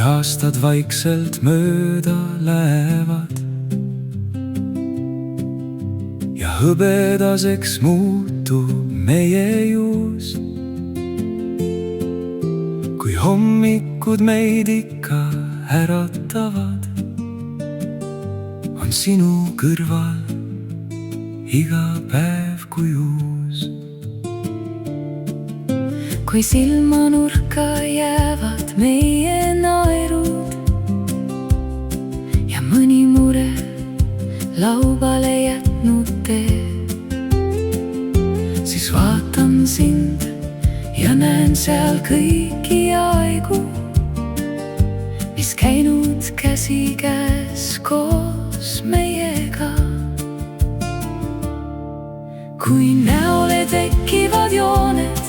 aastad vaikselt mööda lähevad ja hõbedaseks muutub meie juus. Kui hommikud meid ikka äratavad, on sinu kõrval iga päev kui uus. Kui silmanurka jäävad meie naerud ja mõni mure laubale jätnud teeb, siis vaatan sind ja näen seal kõiki aegu, mis käinud käsikäes koos meiega. Kui näole tekivad jooned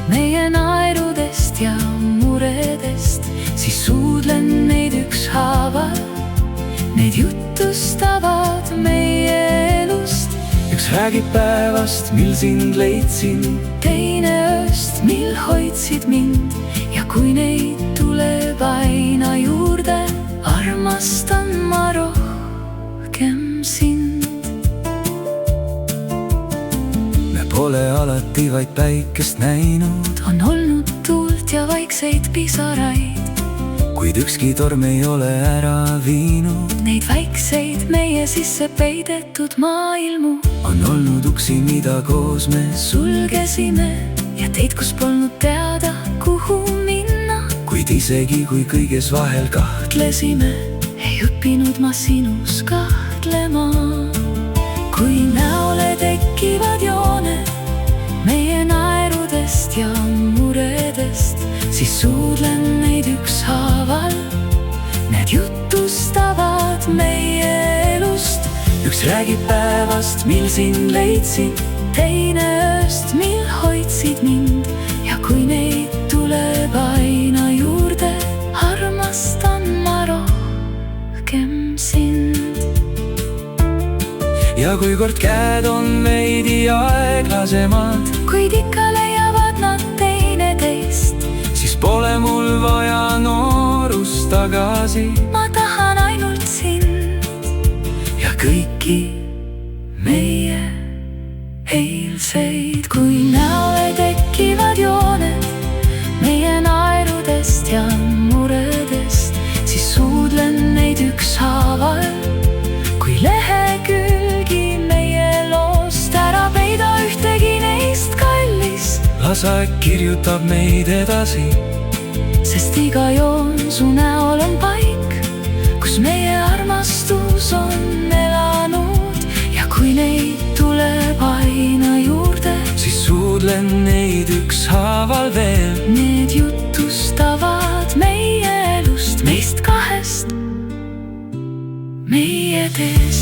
meie naerudest ja muredest, siis suudlen neid ükshaaval. Need jutustavad meie elust. Üks räägib päevast, mil sind leidsin, teine ööst, mil hoidsid mind. Ja kui neid tuleb aina juurde, armastan ma rohkem sind. Pole alati vaid päikest näinud, on olnud tuult ja vaikseid pisaraid, kuid ükski torm ei ole ära viinud neid väikseid meie sisse peidetud maailmu. On olnud uksi, mida koos me sulgesime ja teid, kus polnud teada, kuhu minna. Kuid isegi kui kõiges vahel kahtlesime, ei õppinud ma sinus kahtlema. Kui näole tekivad jooned meie naerudest ja muredest, siis suudlen neid ükshaaval. Need jutustavad meie elust. Üks räägib päevast, mil sind leidsin, teine ööst, mil hoidsid mind. Ja kui neid tuleb aina juurde, armastan ma rohkem sind. Ja kui kord käed on veidi aeglasemad, kuid ikka leiavad nad teineteist, siis pole mul vaja noorust tagasi. Ma tahan ainult sind ja kõiki meie eilseid. Kui näole tekivad jooned meie naerudest ja muredest, siis suudlen neid ükshaaval. Kui lehekülgi meie loost ära peida ühtegi neist kallis, las aeg kirjutab meid edasi, sest iga joon su näol on paik, kus meie armastus on elanud. Ja kui neid tuleb aina juurde, siis suudlen neid ükshaaval veel. Need jutustavad meie elust, meist kahest meie tees.